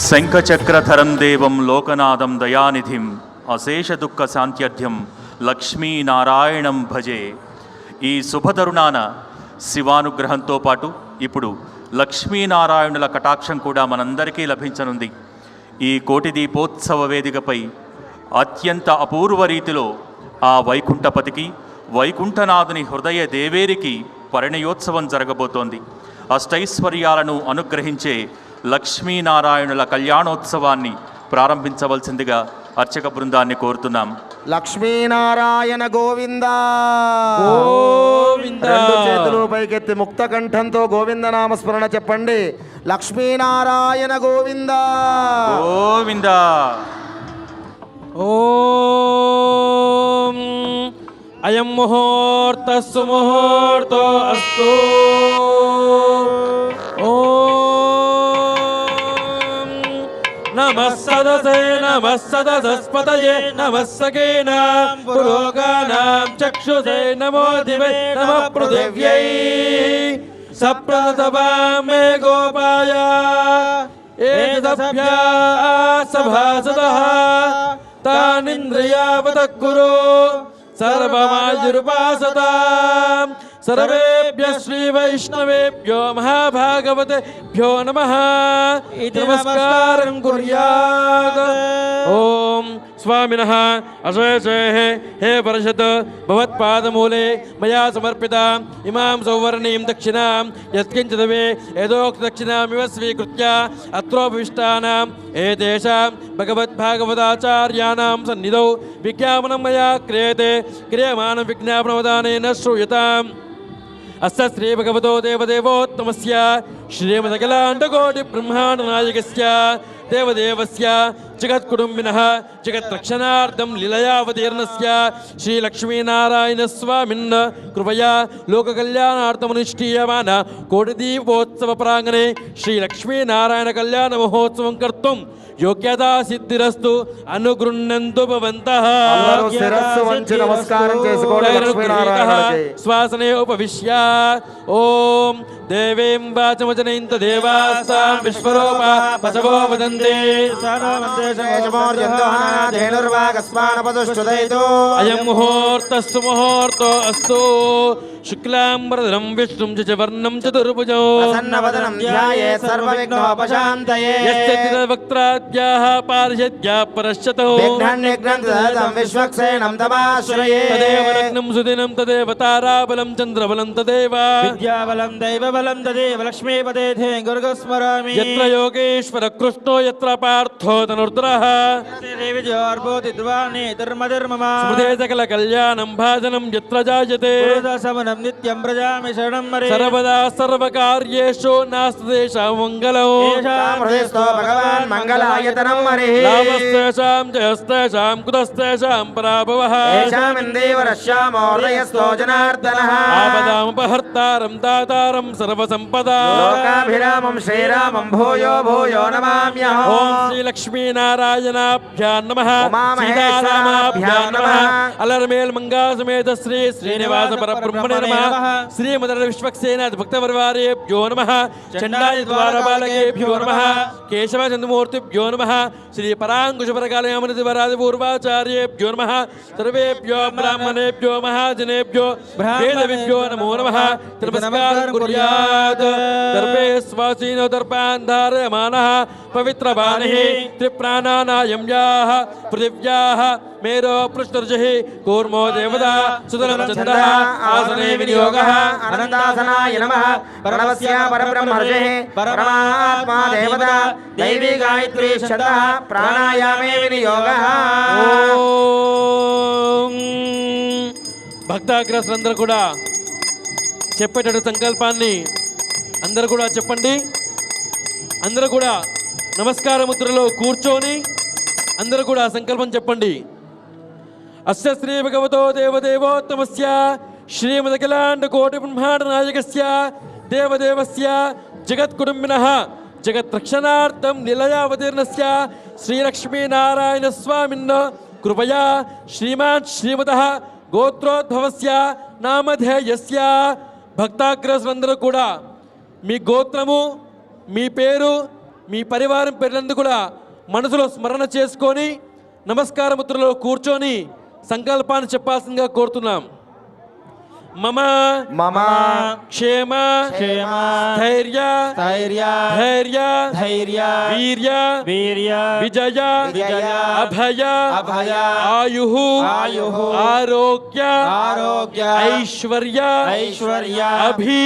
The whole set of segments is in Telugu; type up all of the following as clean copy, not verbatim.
శంఖచక్రధరం దేవం లోకనాథం దయానిధిం అశేష దుఃఖ శాంత్యర్థ్యం లక్ష్మీనారాయణం భజే. ఈ శుభతరుణాన శివానుగ్రహంతో పాటు ఇప్పుడు లక్ష్మీనారాయణుల కటాక్షం కూడా మనందరికీ లభించనుంది. ఈ కోటి దీపోత్సవ వేదికపై అత్యంత అపూర్వ రీతిలో ఆ వైకుంఠపతికి వైకుంఠనాథుని హృదయ దేవేరికి పరిణయోత్సవం జరగబోతోంది. అష్టైశ్వర్యాలను అనుగ్రహించే లక్ష్మీనారాయణుల కళ్యాణోత్సవాన్ని ప్రారంభించవలసిందిగా అర్చక బృందాన్ని కోరుతున్నాం. లక్ష్మీనారాయణ గోవింద గోవింద. రెండు చేతులు పైకెత్తి ముక్త కంఠంతో గోవింద నామస్మరణ చెప్పండి. లక్ష్మీనారాయణ గోవింద గోవింద. ఓం అయం ముహూర్త సుముహూర్తో అస్తు. ఓం నమః సదసే నమః సదసస్పతయే నమః సఖీనాం పురోగానాం చక్షుషే నమో దివే నమః పృథివ్యై సప్రతభాం మే గోపాయ ఏతదభ్యా సభాసదః తానింద్రియావతః కురు సర్వమాయురుపాసతాం. సర్వేభ్యః శ్రీ వైష్ణవేభ్యో మహాభాగవతేభ్యో నమః. నమస్కారం కుర్యాత్. ఓం స్వామినః అశేషేః హే పరిషత్ భవత్పాదమూలే మయా సమర్పిత ఇమాం సౌవర్ణీం దక్షిణాం యత్కించిదవే యథోక్త దక్షిణామివ స్వీకృత్య అత్రోపవిష్టానాం ఏతేషాం భగవద్భాగవతాచార్యాణాం సన్నిధౌ విజ్ఞాపనం మయా క్రియతే క్రియమాణం విజ్ఞాపనవదానేన శ్రూయతాం. అస్య శ్రీ భగవతో దేవదేవోత్తమస్య శ్రీమదఖిలాండకోటి బ్రహ్మాండనాయకస్య దేవదేవస్య జగత్కుటుంబినః జగత్రక్షణార్థం లీలయావతీర్ణస్య శ్రీ లక్ష్మీనారాయణ స్వామిన్ కృపయా లోకకల్యాణార్థమనుష్ఠీయమాన కోటిదీపోత్సవ ప్రాంగణే శ్రీ లక్ష్మీనారాయణ కళ్యాణ మహోత్సవం కర్తుం యోగ్యతా సిద్ధిరస్తు అనుగృహ్ణంతు భవంతః. శిరస్సు వంచి నమస్కారం చేసుకోండి లక్ష్మీనారాయణకి. శ్వాసనే ఉపవిశ్య ఓం దేవీం వాచమజనైంత దేవాస్తాం విశ్వరూపా పశవో వదంతే. అయం ముహూర్తస్సు ముహూర్తో అస్తు. శుక్లాంబరధరం విష్ణుం చతుర్వర్ణం చతుర్భుజం యస్య వక్త్రాద్యాః పారిషద్యాః పరశ్చతః తదేవ లగ్నం సుదినం తదేవ తారాబలం చంద్రబలం తదేవ విద్యాబలం దైవబలం తదేవ లక్ష్మీపదే గురుస్మరామి. యత్ర యోగేశ్వర కృష్ణో యత్ర పార్థో ధనుర్ధరః స్మృతే సకల కళ్యాణం భాజనం యత్ర జాయతే సమనం నిత్యం ప్రజామి శరణం మరే. సర్వదా సర్వకార్యేషు నాస్తి తేషాం మంగళం. భగవాన్ మంగళాయతనం హరి. లాభస్తేషాం జయస్తేషాం కుతస్తేషాం పరాభవః. ఆపదాముపహర్తారం దాతారం సర్వసంపదా. లోకాభిరామం శ్రీరామం భూయో భూయో నమామ్యహం. ఓం శ్రీ లక్ష్మీనారాయణాభ్యాం నమః. ఉమామహేశ్వరాభ్యాం సీతారామాభ్యాం నమః. నమః. అలర్మేల్ మంగా సమేత శ్రీ శ్రీనివాస పరబ్రహ్మణే నమః. శ్రీమదర విశ్వక్సేనాథ భక్తవర్వారేభ్యో నమః. చండాది ద్వారపాలకేభ్యో నమః. కేశవ చంద్రమూర్తిభ్యో నమః. శ్రీ పరాంకుశ పరకాలయామనిధి వరాది పూర్వాచార్యేభ్యో నమః. సర్వేభ్యో బ్రాహ్మణేభ్యో మహాజనేభ్యో వేదవిభ్యో నమో నమః. నమస్కారం కుర్యాత్. దర్భే స్వాసీనో దర్భాన్ ధారయమానః పవిత్రవాణిః త్రిప్రాణానాయం యాః పృథివ్యాః మేరో పృష్ఠర్జః కూర్మో దేవతా సుతలం చందః ఆసనే వినియోగః. అనంతాసనాయ నమః. ప్రణవస్య పరబ్రహ్మర్షిః పరమాత్మా దేవతా దైవీ గాయత్రీ శతః ప్రాణాయామే వినియోగః. ఓం భక్తాగ్రస్తులందరూ కూడా చెప్పేటట్టు సంకల్పాన్ని అందరూ కూడా చెప్పండి. అందరూ కూడా నమస్కార ముద్రలో కూర్చొని అందరూ కూడా సంకల్పం చెప్పండి. అస్య శ్రీ భగవతో దేవదేవోత్తమస్య శ్రీమదఖిలాండ కోటి బ్రహ్మాండ నాయకస్య దేవదేవస్య జగత్కుటుంబినః జగత్రక్షణార్థం నిలయావతీర్ణస్య శ్రీలక్ష్మీనారాయణ స్వామిన్న కృపయా శ్రీమాన్ శ్రీమతః గోత్రోద్భవస్య నామధేయస్య. భక్తాగ్రస్తులందరూ కూడా మీ గోత్రము, మీ పేరు, మీ పరివారం పేర్లందు కూడా మనసులో స్మరణ చేసుకొని నమస్కార ముద్రలో కూర్చొని సంకల్పాన్ని చెప్పాల్సిందిగా కోరుతున్నాం. మమ మమ క్షేమ క్షేమ ధైర్య ధైర్య ధైర్య ధైర్య వీర్య వీర్య విజయ విజయ అభయ అభయ ఆయుః ఆయుః ఆరోగ్య ఆరోగ్య ఐశ్వర్య ఐశ్వర్య అభి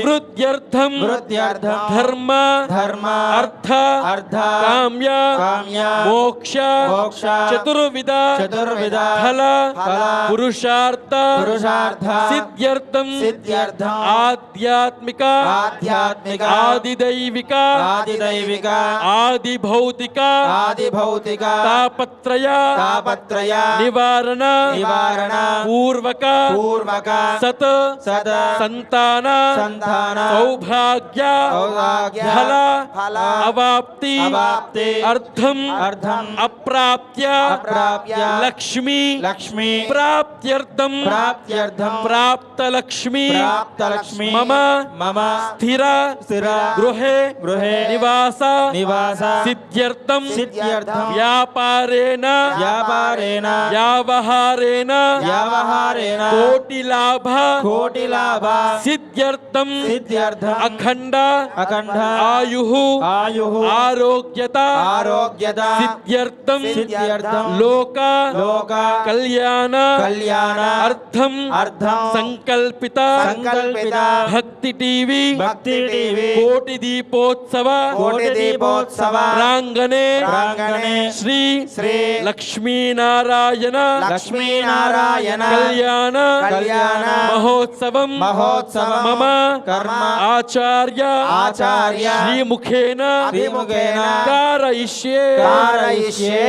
వృద్ధ్యర్థం వృద్ధ్యర్థం ధర్మ ధర్మ అర్థ అర్థ కామ్య కామ్య మోక్ష మోక్ష చతుర్విధ చతుర్విధ ఫల ఫల పురుషార్థ పురుషార్థ సిద్ధ్యర్థం సిద్ధ్యర్థం ఆధ్యాత్మిక ఆధ్యాత్మిక ఆదిదైవిక ఆదిదైవిక ఆదిభౌతిక ఆదిభౌతిక తాపత్రయ తాపత్రయ నివారణ నివారణ పూర్వక పూర్వక సత్ సద సంతాన సంతాన సౌభాగ్య సౌభాగ్య ఫల ఫల అవాప్తి అవాప్తి అర్థం అర్థం అప్రాప్య అప్రాప్య లక్ష్మి లక్ష్మి ప్రాప్త్యర్థం ప్రాప్త్యర్థం ప్రాప్త లక్ష్మి ప్రాప్త లక్ష్మి మమ మమ స్థిర స్థిర గృహే గృహే నివాస నివాస సిద్ధ్యర్థం సిద్ధ్యర్థం వ్యాపారేణ వ్యాపారేణ వ్యవహారేణ వ్యవహారేణ కోటి లాభ కోటి లాభ సిద్ధ్యర్థం సిద్ధ్యర్థం అఖండ అఖండ ఆయుః ఆయుః ఆరోగ్యత ఆరోగ్యత సిద్ధ్యర్థం సిద్ధ్యర్థం లోక లోక కళ్యాణ కళ్యాణ అర్థం అర్థం సంకల్పిత సంకల్పిత భక్తి టీవీ భక్తి టీవీ కోటి దీపోత్సవ కోటి దీపోత్సవ ప్రాంగణే ప్రాంగణే శ్రీ శ్రీ లక్ష్మీనారాయణ లక్ష్మీనారాయణ కళ్యాణ కళ్యాణ మహోత్సవం మహోత్సవం మమ కర్మ ఆచార్య ఆచార్య శ్రీముఖేన శ్రీముఖేన కారయిష్యే కారయిష్యే.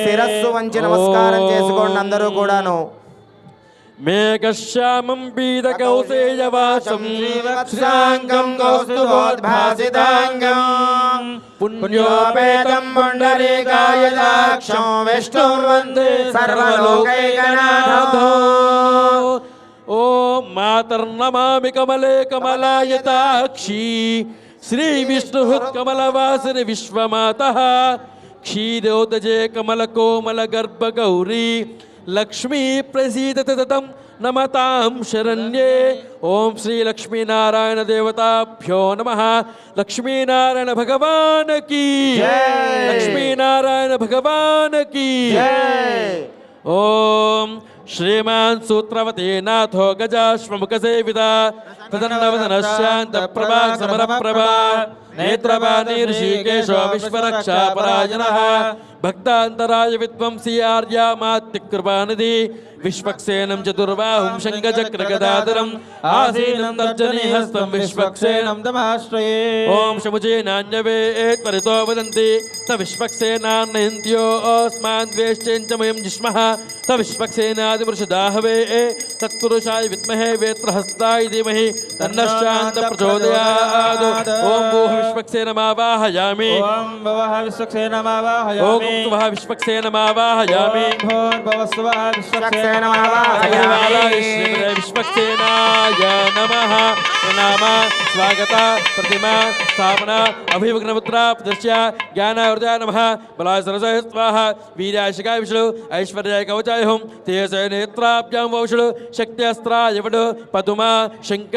శిరస్సు వంచి నమస్కారం చేసుకోండి అందరూ కూడాను. మేఘశ్యామం పీతకౌసేయవాసం శ్రీవత్సాంగం కౌస్తుభోద్భాసితాంగం పుణ్యోపేతం పుండరీకాయదాక్షం విష్ణుర్వందే సర్వలోకైకనాథో. ఓం మాతర్నమామి కమలే కమలాయతాక్షి శ్రీ విష్ణుహృత్కమలవాసిని విశ్వమాతః క్షీరోదజే కమలకోమల గర్భగౌరీ లక్ష్మీ ప్రసీదతి తతం నమతాం శరణ్యే. ఓం శ్రీ లక్ష్మీనారాయణ దేవతాభ్యో నమః. లక్ష్మీనారాయణ భగవాన్ కీ లక్ష్మీనారాయణ భగవాన్ కీ. ఓం శ్రీమాన్ సూత్రవతే నాథో గజాశ్వముఖ సేవిత తదన్నవదన శాంత ప్రభా సమర ప్రభా నేత్రవాణి ఋషికేశో విశ్వరక్షా పరాయణః భక్తాంతరాయ విద్వంసి ఆర్యామాత్యకృపానిధి విశ్వక్సేనం చతుర్బాహుం శంఖచక్రగదాధరం ఆసీనం తర్జనీహస్తం విశ్వక్సేనం దమాశ్రయే. ఓం శముజే నాన్యవే త్వరితో వదంతి స విశ్వక్సేనాన్నయంత్యోస్మాన్ ద్వేష్చేంచమయం జిష్మః స విశ్వక్సేనాదివృషదాహవే తత్పురుషాయ విద్మహే వేత్రహస్తాయ ధీమహి తన్నశ్శాంత ప్రచోదయాద్. ఓం భూః విశ్వక్సేనమావాహయామి. ఓం భవః ఓం విశ్వక్సేనమావాహయామి. భూర్భువః విశ్వక్సేనమావాహయామి. ఓం భూర్భువస్సువః విశ్వక్సేనమావాహయామి. శ్రీమతే విశ్వక్సేనాయ నమః. ప్రణామ స్వాగత ప్రతిమా స్థాపన అభివగ్నముద్రా ప్రదర్శ్య జ్ఞానావృతాయ నమః. బలాయ సరసాయ స్వాహ వీర్యాయ శిఖాయ విష్ణు ఐశ్వర్యాయ కవచాయ హోం తేజసాయ నేత్రాభ్యాం వౌషుడు శక్త్యస్త్రాయ వడు పదుమ శంఖ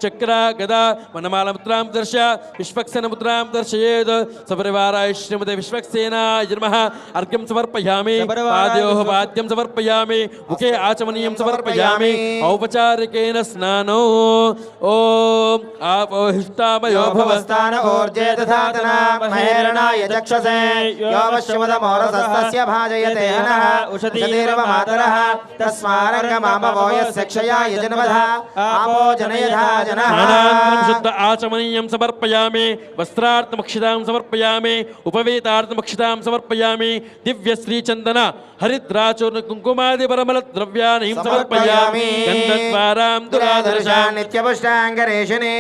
చక్ర గద వనమాలముద్రాం దర్శ విశ్వక్సేనముద్రాం దర్శయేద్. సపరివారాయ శ్రీమతే విశ్వక్సేనాయ నమః. అర్ఘ్యం సమర్పయామి. పాదయోః పాద్యం సమర్పయామి. ముఖే ఆచమనీయం సమర్పయామి. ఔపచారికేన స్నానో. ఓం ఆపోహిష్టామయో భవ. భవస్థాన ఊర్జే దధాతన మహేరణాయ చక్షసే యోవశ్యమదమోరసస్తస్య భాజయతే హనః ఉషతీరవ మాతరః తస్మారంగమామవో యస్య క్షయాయ జన్మధః ఆపో జనయధా జనః. స్నానానంతరం శుద్ధ ఆచమనీయం సమర్పయామి. వస్త్రార్థమక్షితాం సమర్పయామి. ఉపవేతార్థమక్షితాం సమర్పయామి. దివ్య శ్రీచందన హరిద్రాచూర్ణ కుంకుమాది పరమల ద్రవ్యాన్ని సమర్పయామి. గంధద్వారాం దురాదర్శాన్ నిత్యపుష్టాంగరేషిణే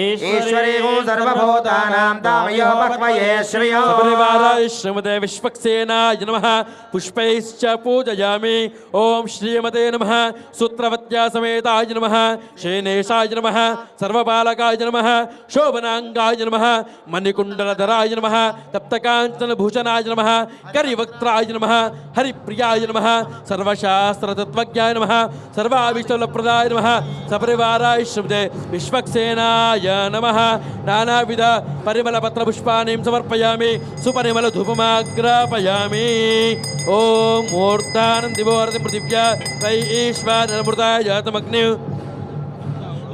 ఈశ్వరీ సర్వ సర్వభూతానాం తామయో పక్వయే శ్రియో సపరివారాయ శ్రీమతే విశ్వక్సేనాయ నమః పుష్పైశ్చ పూజయామి. ఓం శ్రీమతే నమః సూత్రవత్యా సమేతాయ నమః శేనేశాయ నమః సర్వబాలకాయ నమః శోభనాంగాయ నమః మణికుండలధరాయ నమః తప్తకాంచనభూషణాయ నమః కరివక్త్రాయ నమః హరిప్రియాయ నమః సర్వశాస్త్రతత్వజ్ఞాయ నమః సర్వాభీష్టఫలప్రదాయ నమః సపరివారాయ శ్రీమతే విశ్వక్సేనాయ నమః. నానావిధ పరిమళపత్రపుష్పాణిం సమర్పయామి. సుపరిమళ ధూపమాగ్రాపయామి. ఓం మూర్ధానందివోరతి పృథివ్యా వై ఈశ్వరమృతాయ జాతమగ్ని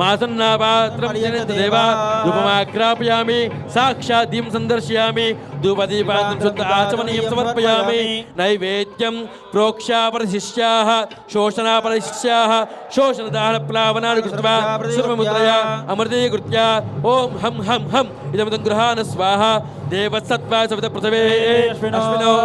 మాసన్నాపాత్రం దేవా ధూపమాగ్రాపయామి. సాక్షాత్ దీం సందర్శయామి. ధూపదీపాంతం శుద్ధ ఆచమనీయం సమర్పయామి. నైవేద్యం ప్రోక్షాపరిశిష్యాః శోషణాపరిశిష్యాః శోషణదాన ప్లావనాన్ని కృత్వా సర్వముద్రయా అమృతీకృత్య ఓం హం హం హం ఇదమిదం గృహాణ స్వాహ దేవసత్వా సవిత పృథివే అశ్వినో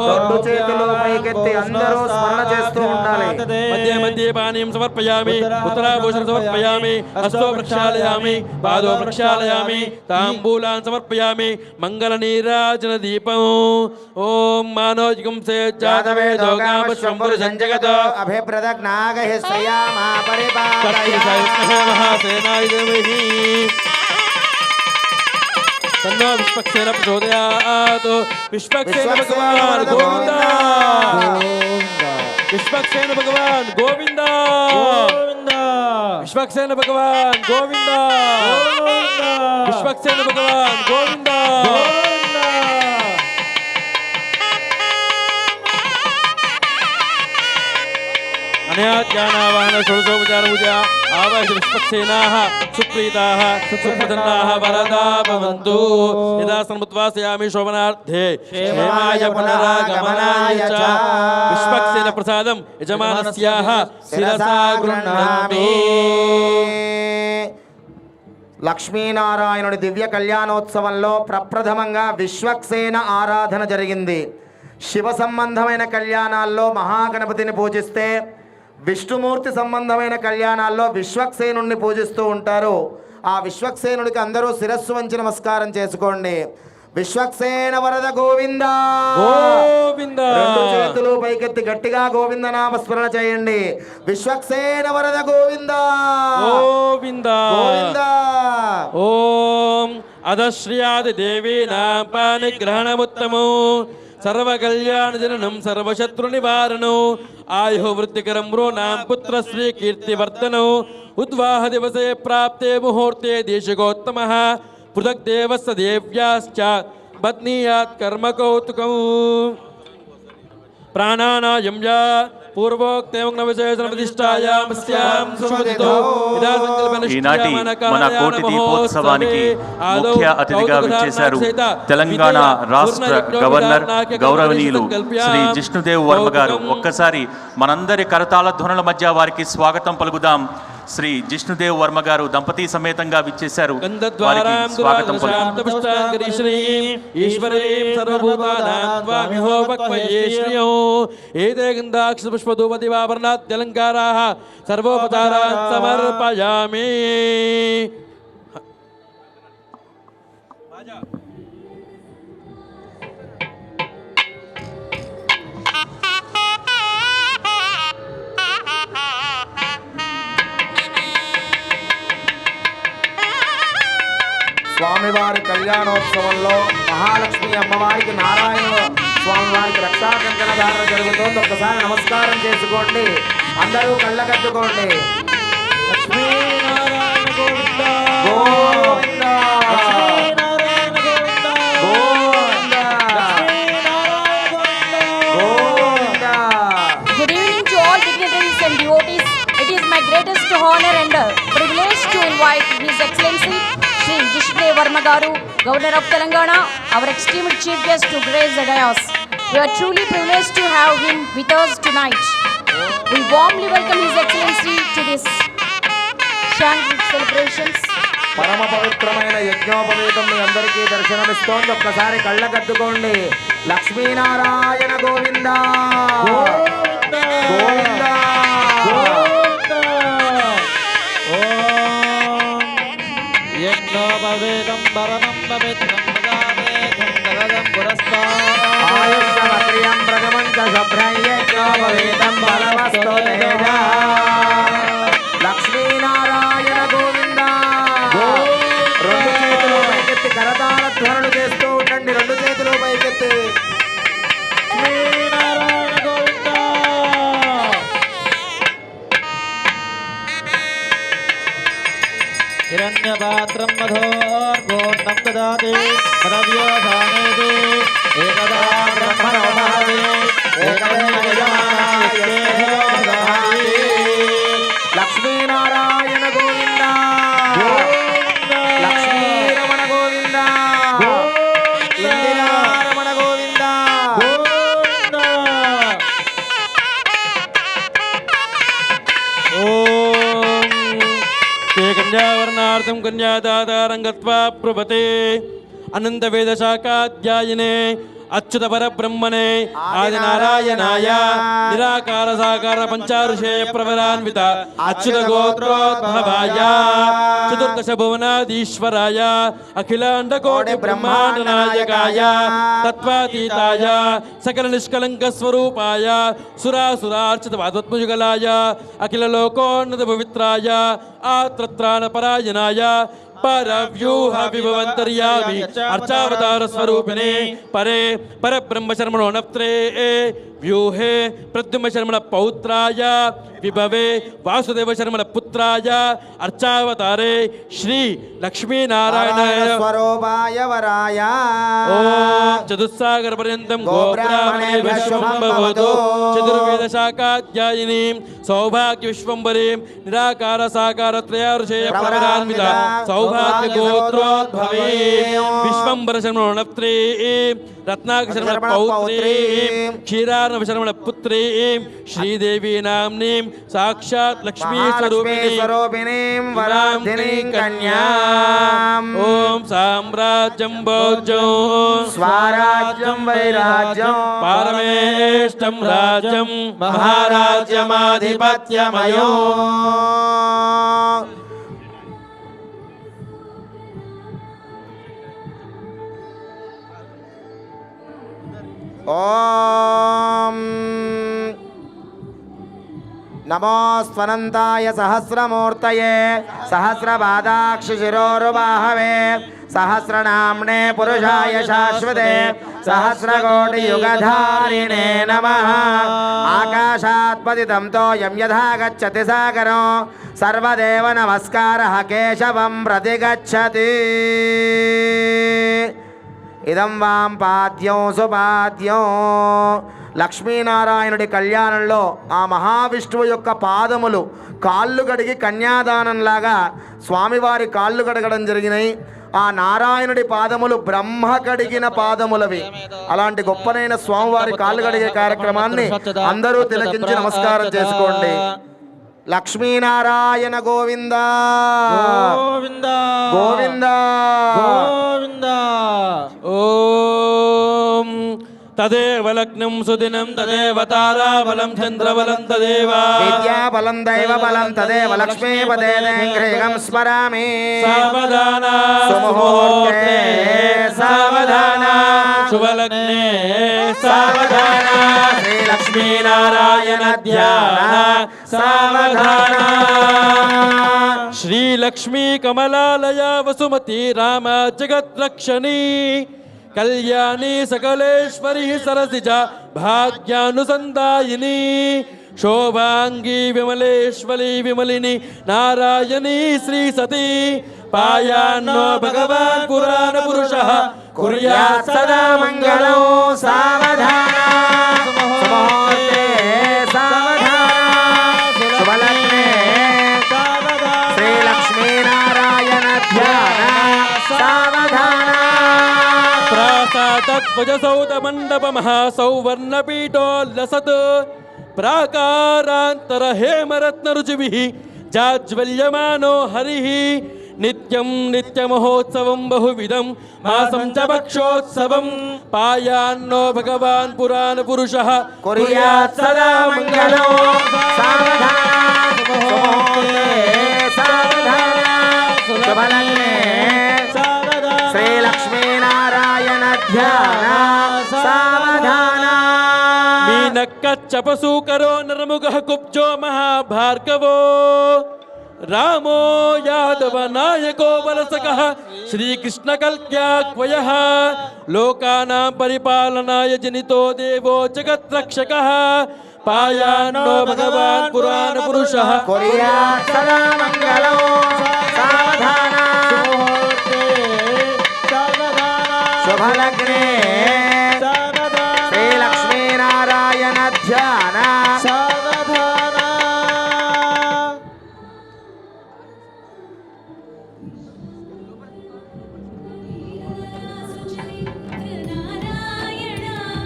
రెండు చేతులు పైకెత్తి అందరూ స్మరణ చేస్తూ ఉండాలి. మధ్య మధ్య పానీయం సమర్పయామి. ఉత్తరాభూషణ సమర్పయామి. హస్తో ప్రక్షాళయామి. పాదో ప్రక్షాళయామి. తాంబూలాన్ సమర్పయామి. మంగళ నీరాజన దీపం. ఓం మానోజికం సే జాతవేదో గామశ్వంపుర సంజగత అభిప్రదగ్నాగహ శ్రయామా పరిపాలయ మహాసేనాయ దేవహి తన్నో విశ్వక్సేన ప్రచోదయాత్. విశ్వక్సేన భగవాన్ గోవింద. విశ్వక్సేన భగవాన్ గోవింద. విశ్వక్సేన భగవాన్ గోవింద. విశ్వక్సేన భగవాన్ గోవింద. అనయాజ్ఞానావాహన షోడశోపచార పూజ ఆవాహ విశ్వక్సేనాః సుప్రీతాః సుప్రసన్నాః వరదా భవంతు. యదా సముద్వాసయామి శోభనార్థే క్షేమాయ పునరాగమనాయ చ విశ్వక్సేన ప్రసాదం యజమానస్యాః శిరసా గృహ్ణామి. లక్ష్మీనారాయణుడి దివ్య కళ్యాణోత్సవంలో ప్రప్రథమంగా విశ్వక్సేన ఆరాధన జరిగింది. శివ సంబంధమైన కళ్యాణాల్లో మహాగణపతిని పూజిస్తే, విష్ణుమూర్తి సంబంధమైన కళ్యాణాల్లో విశ్వక్సేనుణ్ణి పూజిస్తూ ఉంటారు. ఆ విశ్వక్సేనుడికి అందరూ శిరస్సు వంచి నమస్కారం చేసుకోండి. విశ్వక్సేన వరద గోవింద గోవింద. రెండు చేతులు పైకెత్తి గట్టిగా గోవింద నామస్మరణ చేయండి. విశ్వక్సేన వరద గోవింద గోవింద గోవింద. ఓం అదశ్రియాది దేవీ నాం పానిగ్రహణముత్తమో సర్వకళ్యాణజననం సర్వశత్రు నివారణం ఆయు వృత్తికరం నాం పుత్రశ్రీ కీర్తివర్ధనో ఉద్వాహ దివసే ప్రాప్తే ముహూర్తే దేశికోత్తమః పృథక్ దేవస్య దేవ్యాశ్చ పత్నీయాత్ కర్మ కౌతుకం ప్రాణానాయం యా పూర్వోక్తేన విశేషణ ప్రతిష్టాయామస్యాం సుమతితో ఇదా సంకల్పన ఈనాటి మన కోటి దీపోత్సవానికి ముఖ్య అతిథిగా విచ్చేశారు తెలంగాణ రాష్ట్ర గవర్నర్ గౌరవనీయులు శ్రీ జిష్ణుదేవ్ వర్మ గారు. ఒక్కసారి మనందరి కరతాళ ధ్వనుల మధ్య వారికి స్వాగతం పలుకుదాం. శ్రీ జిష్ణుదేవ్ వర్మ గారు దంపతి సమేతంగా విచ్చేశారు. వారికి స్వాగతం తెలంగాణ సర్వోపచారాన్ సమర్పయామి. స్వామివారి కళ్యాణోత్సవంలో మహాలక్ష్మి అమ్మవారికి నారాయణ స్వామివారికి రక్షా కంకణ ధారణ జరుగుతోంది. ఒక్కసారి నమస్కారం చేసుకోండి. అందరూ కళ్ళకద్దుకోండి. Lakshminarayana Govinda. Govinda Lakshminarayana Govinda. Govinda Govinda. Good evening to all dignitaries and devotees. It is my greatest honor and privilege to invite His Excellency Shri Jishnudev Varma Garu, Governor of Telangana, our esteemed chief guest to grace the dais. We are truly privileged to have him with us tonight. We warmly welcome His Excellency to this Shanghai celebrations. పరమ పవిత్రమైన యజ్ఞోపవీతం మీ అందరికీ దర్శనమిస్తోంది. ఒక్కసారి కళ్ళకద్దుకోండి. లక్ష్మీనారాయణ గోవింద గోవింద. యజ్ఞోప వేదం వరమం పవిత్రం పదావేదం జగదం పురస్కారం ఆయుష్యమత్రియం ప్రథమం చ శుభ్రయ్యేత్యోపవేదం బలవస్తో తేజ లక్ష్మీనారాయణ గోవింద రెండు చేతులు పైకెత్తి కరతాళ ధ్వనులు చేస్తూ ఉండండి రెండు చేతులు పైకెత్తి శ్రీనారాయణ గోవింద హిరణ్యపాత్రం మధోర్గోర్ణం దదాతి పదవ్యోధానేతి ఏకదా బ్రహ్మణోమహే ఏకమేవ యజమానాయ లక్ష్మీనారాయణ గోవింద లక్ష్మీరమణ గోవింద ఇందిరారమణ గోవింద కన్యావర్ణార్థం కన్యాదాతారం గత్వా ప్రభతే అనంత వేద శాఖాధ్యాయినే అచ్యుత పరబ్రహ్మణే ఆదినారాయణాయ నిరాకార సాకార పంచారుషేయ ప్రవరాన్విత అచ్యుత గోత్రోద్భవాయ చతుర్దశ భువనాధీశ్వరాయ అఖిలాండ కోటి బ్రహ్మాండ నాయకాయ తత్వాతీతాయ సకల నిష్కలంక స్వరూపాయ సురాసురార్చిత వాదత్మయుగలాయ అఖిల లోకోన్నత పవిత్రాయ ఆత్రత్రాణ పరాయణాయ పరవ్యూహ విభవంతర్యామి అర్చావతార స్వరూపిణే పరే పరబ్రహ్మ శర్మణో నప్త్రే వ్యూహే ప్రద్యుమ్న శర్మణ పౌత్రాయ విభవే వాసుదేవ శర్మణ పుత్రాయ అర్చావతారే శ్రీ లక్ష్మీనారాయణ స్వరూపాయ వరాయ ఓం చతుస్సాగర పర్యంతం గోబ్రాహ్మణే విశ్వం భవతు చతుర్వేద శాఖాధ్యాయిని సౌభాగ్య విశ్వంబరీం నిరాకార సాకార త్రయారుషేయ ప్రవరాన్విత సౌభాగ్య గోత్రోద్భవే విశ్వంబర శర్మణ నప్త్రే రత్నాక శర్మణ పౌత్రే క్షీరార్ణవ శర్మణ పుత్రే శ్రీదేవి నామ్నీం సాక్షాత్ లక్ష్మీ స్వరూపిణీం వరాధినీం కన్యాం ఓం సామ్రాజ్యం భోజ్యం స్వరాజ్యం వైరాజ్యం పారమేష్టం రాజ్యం మహారాజ్యమాధిపత్యమయో ఓం నమోస్వనంతాయ సహస్రమూర్తయే సహస్రపాదాక్షి శిరోరుబాహవే సహస్రనామ్నే పురుషాయ శాశ్వతే సహస్రకోటియుగధారిణే నమః ఆకాశాత్పతితం తోయం యథా గచ్చతి సాగరం సర్వదేవ నమస్కారః కేశవం ప్రతిగచ్చతి ఇదం వాం పాద్యం సుపాద్యం లక్ష్మీనారాయణుడి కళ్యాణంలో ఆ మహావిష్ణువు యొక్క పాదములు కాళ్ళు కడిగి కన్యాదానంలాగా స్వామివారి కాళ్ళు కడగడం జరిగినాయి. ఆ నారాయణుడి పాదములు బ్రహ్మ కడిగిన పాదములవి. అలాంటి గొప్పనైన స్వామివారి కాళ్ళు కడిగే కార్యక్రమాన్ని అందరూ తిలకించి నమస్కారం చేసుకోండి. లక్ష్మీనారాయణ గోవింద గోవింద గోవింద గోవింద ఓం తదేవ లగ్నం సుదినం తదేవ తారాబలం చంద్రబలం తదేవ విద్యాబలం దైవబలం తదేవ లక్ష్మీపదే హ్రీగం స్మరామి. సావధాన సుముహూర్తే సావధాన శుభలగ్నే సావధాన శ్రీ లక్ష్మీనారాయణ ధ్యాన సావధాన శ్రీ లక్ష్మీ కమలాలయ వసుమతి రామ జగద్రక్షణి కళ్యాణి సకలేశ్వరి సరసిజ భాగ్యానుసందాయిని శోభాంగి విమలేశ్వరి విమలిని నారాయణీ శ్రీ సతీ పాయాన్నో భగవాన్ పురాణ పురుష కుర్యాత్ సదా మంగళం. సావధాన సుముహూర్తే సావధాన శుభలగ్నే శ్రీ లక్ష్మీనారాయణ ధ్యాన సావధాన. ప్రాసాదద్వజసౌధ మండప మహాసౌవర్ణపీఠోల్లసత్ ప్రాకారాంతర హేమరత్న రుచిభిః జాజ్వల్యమానో హరిః నిత్యం నిత్యమహోత్సవం బహువిధం మాసం చ భక్షోత్సవం పాయాన్నో భగవాన్ పురాణ పురుషః కుర్యాత్ సదా మంగళం. సావధాన సుముహూర్తే సావధాన శుభలగ్నే ధ్యాన సావధాన మీనక్కచ్చపసూకరో నరముగ కుబ్జో మహాభార్గవో రామో యాదవ నాయకో వలసకః శ్రీకృష్ణ కల్క్యాక్వయః లోకానాం పరిపాలనాయ జనితో దేవో జగత్రక్షకః పాయాన్నో భగవాన్ పురాణ పురుషః కుర్యాత్ సదా మంగళం సావధాన శుభలగ్నే శ్రీలక్ష్మీనారాయణ ధ్యాన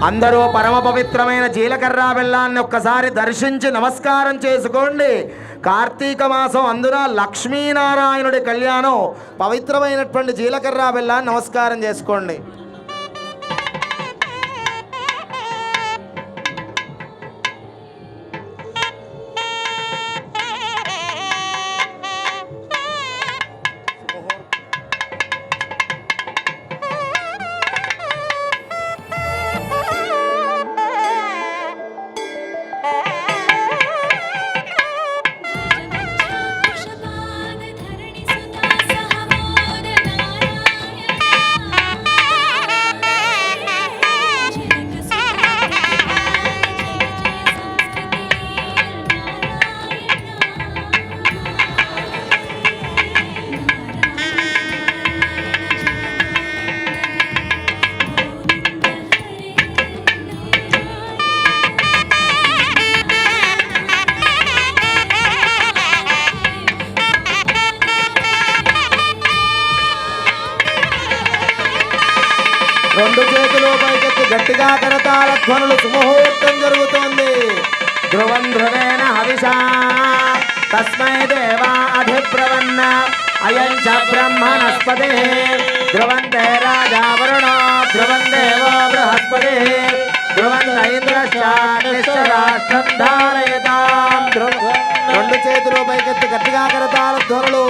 అందరూ పరమ పవిత్రమైన జీలకర్ర బెల్లాన్ని ఒక్కసారి దర్శించి నమస్కారం చేసుకోండి. కార్తీక మాసం అందున లక్ష్మీనారాయణుడి కళ్యాణం పవిత్రమైనటువంటి జీలకర్ర బెల్లాన్ని నమస్కారం చేసుకోండి. రెండు చేతులు పైకెత్తి గట్టిగా కరతాళ ధ్వనులు సుముహూర్తం జరుగుతోంది. ధ్రువం ధ్రువేణ హవిషా తస్మై దేవా అధిబ్రవన్న అయం చ బ్రహ్మణస్పతి ధ్రువంతే రాజా వరుణో ధ్రువం దేవో బృహస్పతి ధ్రువంత ఇంద్రశ్చాగ్నిశ్చరాష్ట్రం ధారయతాం. రెండు చేతులు పైకెత్తి గట్టిగా కరతాళ ధ్వనులు.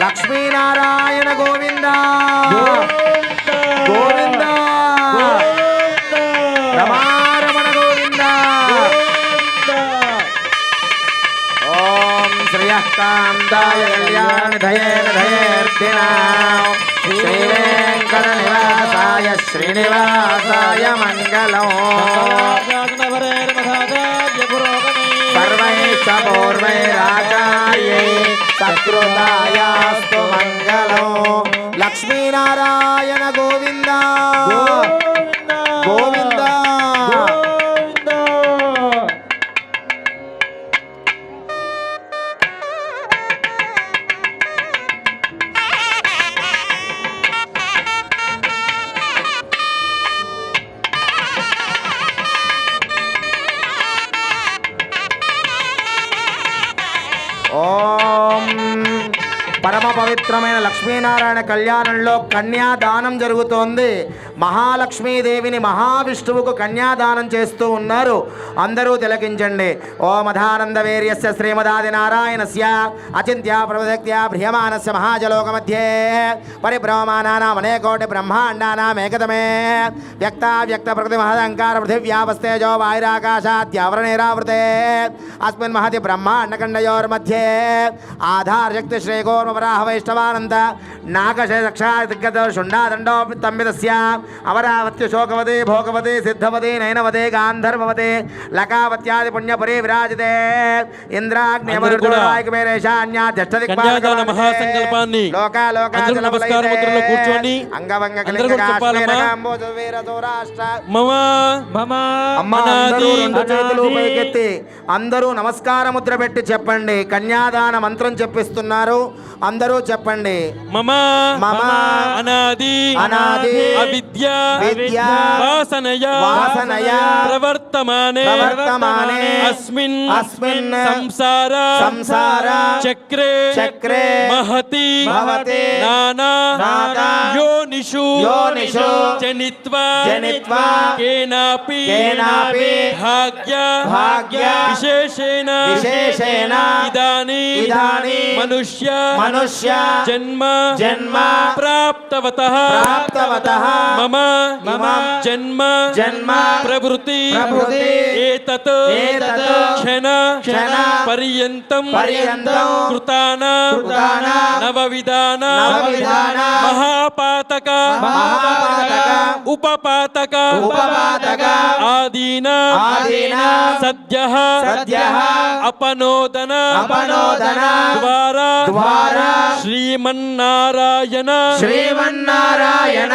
లక్ష్మీనారాయణ గోవింద గోవింద రమారమణ గోవింద. ఓం శ్రియకాంతాయ కళ్యాణనిధయేన ధయేర్దినాం శ్రీ వెంకట నివాసాయ శ్రీనివాసాయ మంగళం. సర్వైశ్చ పూర్వైరాచార్యై సత్కృతాయాస్తు మంగళం. లక్ష్మీనారాయణ గోవింద గోవింద. ఓం పరమ పవిత్రమైన లక్ష్మీనారాయణ కళ్యాణంలో కన్యాదానం జరుగుతోంది. మహాలక్ష్మీదేవిని మహావిష్ణువుకు కన్యాదానం చేస్తూ ఉన్నారు. అందరూ తిలకించండి. ఓమధానంద వీర్యస్య శ్రీమదాది నారాయణస్య అచింత్య ప్రవదక్త్యా భ్రియమానస్య మహాజలోక మధ్యే పరిభ్రమమానానాం అనేకోటి బ్రహ్మాండానాం ఏకతమే వ్యక్త ప్రకృతి మహదంకార పృథివ్యాపస్తేజో వాయురాకాశాద్యావరణైరావృతే అస్మిన్ మహతి బ్రహ్మాండఖండయోర్मध्ये ఆధారశక్తి శ్రీకోర్మ వరాహ వైష్ణవానంద నాగశేషక్షాదిగ్గత శుండాదండో తంబిదస్య అమరావత్య శోకవతే భోగవతే సిద్ధవతే నయనవతే గాంధర్వవతే లకావత్యాది పుణ్యపురే విరాజితే కన్యాదాన మహాసంకల్పాన్ని అందరూ నమస్కార ముద్రలో కూర్చోండి. అందరూ కూడా చెప్పాలమ్మా. అందరూ నమస్కార ముద్ర పెట్టి చెప్పండి. కన్యాదాన మంత్రం చెప్పిస్తున్నారు. అందరూ చెప్పండి. మమ అనాది అవిద్య వాసనయ ప్రవర్తమానే అస్మిన్ సంసార చక్రే మహతి నానా యోనిషు జనిత్వా కేనాపి భాగ్య విశేషేణ ఇదానీ మనుష్య జన్మ జన్మ ప్రాప్తవతః ప్రాప్తవతః మమ మమ జన్మ జన్మ ప్రవృత్తి ప్రవృత్తి ఏతత్ ఏతత్ క్షణ క్షణ పర్యంతం పర్యంతం కృతాన కృతాన నవవిధాన నవవిధాన మహాపాతక మహాపాతక ఉపపాతక ఉపపాతక ఆదీన ఆదీన సద్యః సద్యః అపనోదన అపనోదన ద్వారా ద్వారా శ్రీమన్నారాయణ శ్రీమన్నారాయణ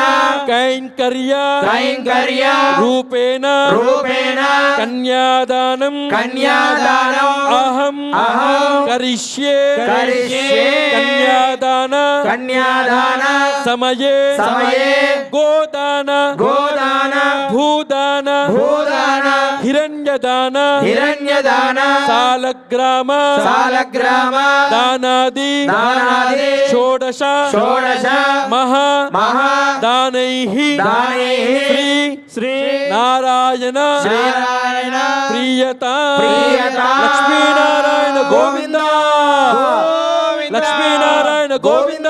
కైంకర్య కైంకర్య రూపేణ రూపేణ కన్యాదానం కన్యాదానం అహం అహం కరిష్యే కరిష్యే కన్యాదాన కన్యాదాన సమయే సమయే గోదాన గోదాన భూదాన భూదాన హిరణ్యదాన హిరణ్యదాన సాలగ్రామ సాలగ్రామ దానాది దానాది షోడశ షోడశ మహా మహా దానైః దానైః శ్రీ నారాయణ శ్రీనారాయణ ప్రియత ప్రియత లక్ష్మీనారాయణ గోవింద లక్ష్మీనారాయణ గోవింద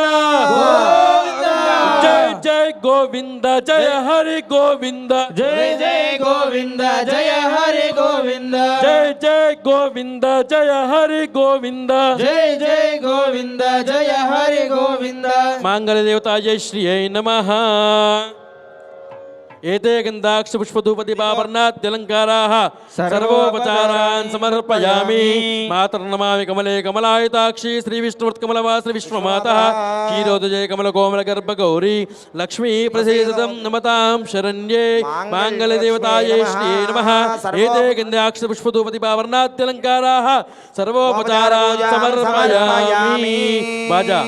జయ జయ గోవింద జయ హరి గోవింద జయ జయ గోవింద జయ హరి గోవింద జయ జయ గోవింద జయ హరి గోవింద జయ జయ గోవింద జయ హరి గోవింద మాంగళ్యదేవతాయ శ్రీయై నమః ఏతే గంధాక్ష పుష్పధూపదీపావర్ణాద్యలంకారాः సర్వోపచారాన్ సమర్పయామి మాతర్నమామి కమలే కమలాయతాక్షి శ్రీ విష్ణువత్కమలవాసి విశ్వమాతః క్షీరోదజయ కమల కోమల గర్భ గౌరీ లక్ష్మీ ప్రసేదం నమతాం శరణ్యే మాంగళ్యదేవతాయై శ్రీ నమః ఏతే గంధాక్ష పుష్పధూపదీపావర్ణాద్యలంకారాः సర్వోపచారాన్ సమర్పయామి బాజా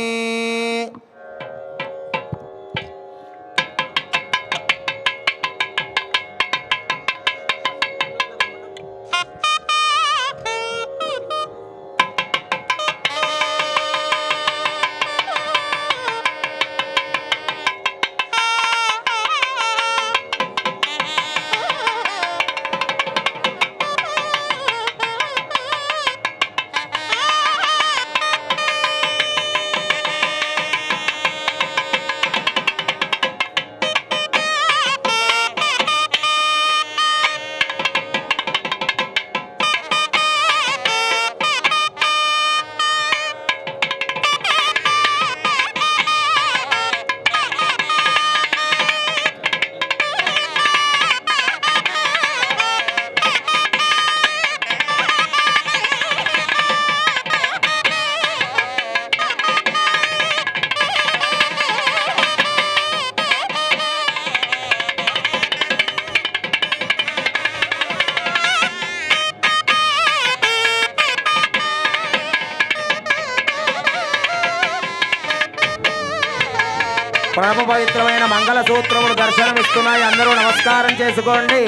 పరమ పవిత్రమైన మంగళ సూత్రములు దర్శనమిస్తున్నాయి. అందరూ నమస్కారం చేసుకోండి.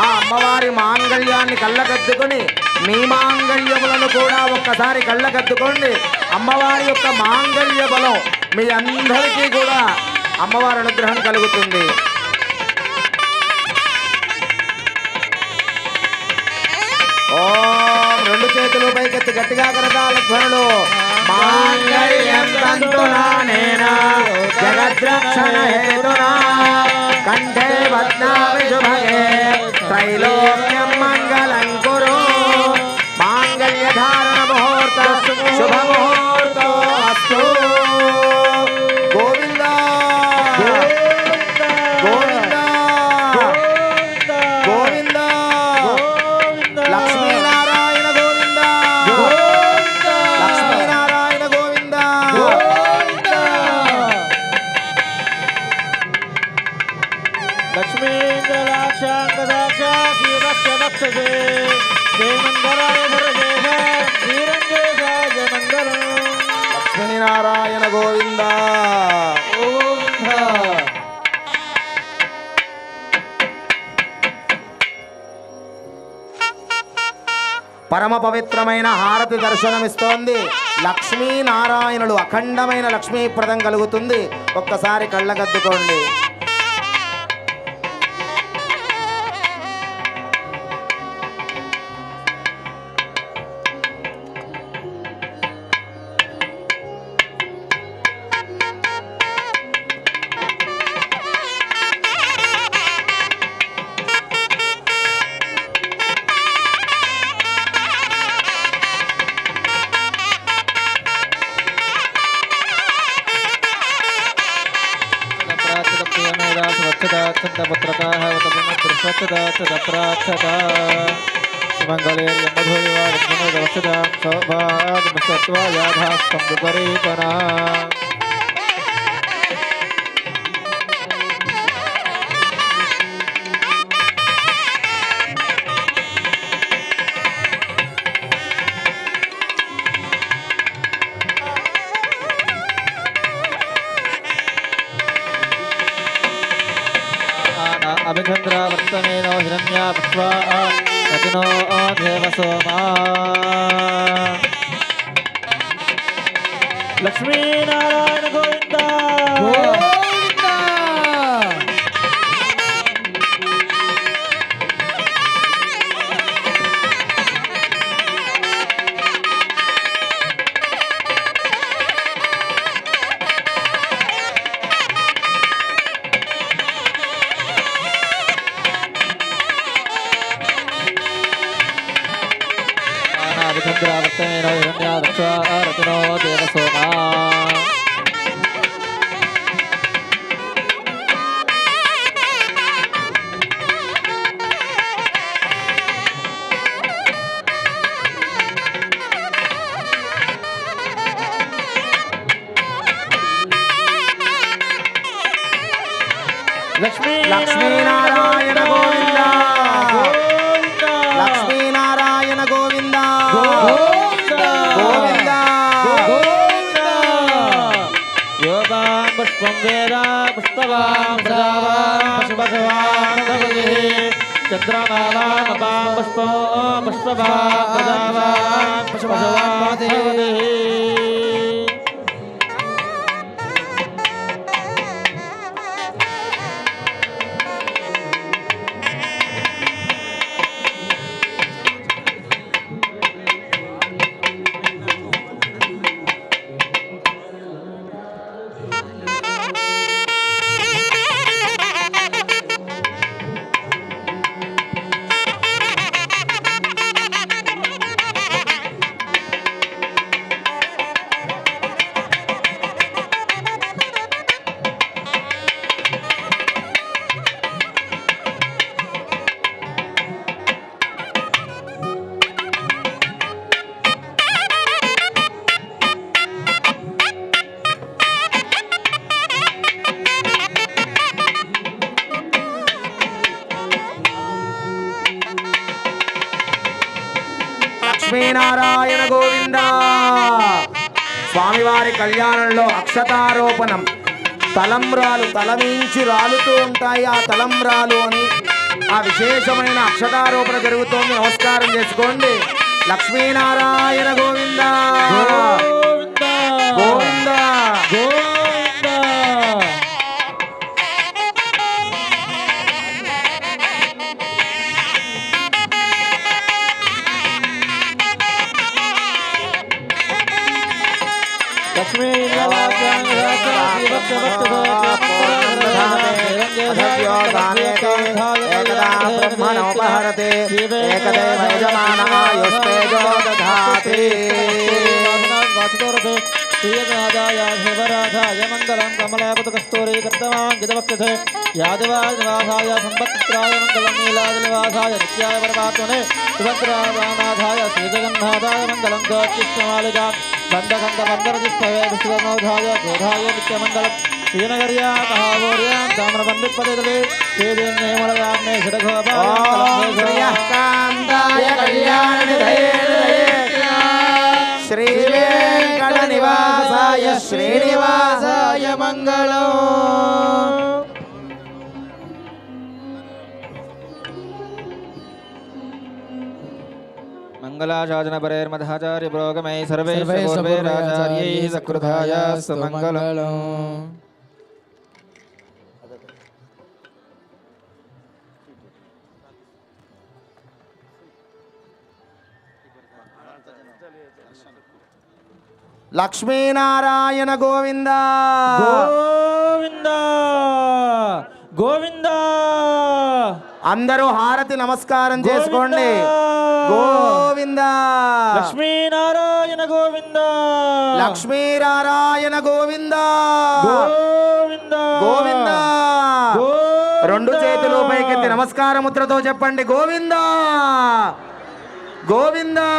ఆ అమ్మవారి మాంగళ్యాన్ని కళ్ళకద్దుకొని మీ మాంగళ్యములను కూడా ఒక్కసారి కళ్ళకద్దుకోండి. అమ్మవారి యొక్క మాంగళ్య బలం మీ అందరికీ కూడా అమ్మవారి అనుగ్రహం కలుగుతుంది. ఓం రెండు చేతులు పైకెత్తి గట్టిగా కరతాల ధ్వనులు. మాంగళ్యం తంతునానేన జగద్రక్షణ హేతునా కంఠే బధ్నామి శుభగే త్రైలోక్యం మంగళం కురు. మాంగళ్య ధారణ ముహూర్త శుభ ముహూర్త అస్తు. గోవింద గోవింద గోవింద లక్ష్మీనారాయణ గోవింద లక్ష్మీనారాయణ గోవింద. లక్ష్మీనారాయణ గోవింద. పరమ పవిత్రమైన హారతి దర్శనమిస్తోంది. లక్ష్మీనారాయణులు అఖండమైన లక్ష్మీప్రదం కలుగుతుంది. ఒక్కసారి కళ్ళగద్దుకోండి. सर्वेदा स्वच्छता चन्दपुत्रकाः उतपुत्रस्वच्छता तदप्रार्थता सुमङ्गलेर्यमधुर्यवादवच्छतां सौभाग्यमसत्त्वायाधास्तं विपरीतना अभिचन्द्रावर्तमेनो हिरण्या पुष्पा रतिनो देव सोमा लक्ष्मीनारायण गोविन्द अभिचन्द्रावर्तमेनो हिरण्या पुष्पा रतिनो देव सोमा లక్ష్మీనారాయణ గోవింద లక్ష్మీనారాయణ గోవింద గోవింద योगां पुष्पं वेदा पुष्पवां प्रजावां पशुपशवां भवति चन्द्रमालामपां पुष्पो पुष्पवां प्रजावां पशुपशवां भवति లక్ష్మీనారాయణ గోవింద స్వామివారి కళ్యాణంలో అక్షతారోపణం తలంబ్రాలు తలమించి రాలుతూ ఉంటాయి ఆ తలంబ్రాలు అని ఆ విశేషమైన అక్షతారోపణ జరుగుతోంది నమస్కారం చేసుకోండి లక్ష్మీనారాయణ గోవింద గోవింద ब्रह्मणोपहरते एकदेव यजमान आयुस्तेजो दधाति श्रीनादाय शिवराधाय मङ्गलं कमलापतकस्तूरी कर्तमाङ्गितवक्षसे यादवानिवासाय सम्पत्पुत्राय मङ्गलं नीलादिनिवासाय नित्याय परमात्मने सुभद्रानाथाय श्रीजगन्नाथाय मङ्गलं ज्योतिष्मालिका बन्धकन्दबन्धरजिष्ठवे विश्वमोधाय गोधाय नित्यमङ्गलं श्रीनगर्या महाभौर्यां ताम्रपण्डितपदे श्रीदेवनेमलयाग्ने श्रीयःकान्ताय कल्याणनिधये श्रीवेङ्कटनिवासाय श्रीनिवासाय मङ्गलम् मंगलाशासनपरेर्मधाचार्य पुरोगमै सर्वैराचार्यैः सकृतायास्तु मङ्गलम् లక్ష్మీనారాయణ గోవింద గోవింద గోవింద అందరూ హారతి నమస్కారం చేసుకోండి గోవింద లక్ష్మీనారాయణ గోవింద లక్ష్మీనారాయణ గోవింద గోవింద గోవింద రెండు చేతులు పైకెత్తి నమస్కార ముద్రతో చెప్పండి గోవిందా గోవిందా.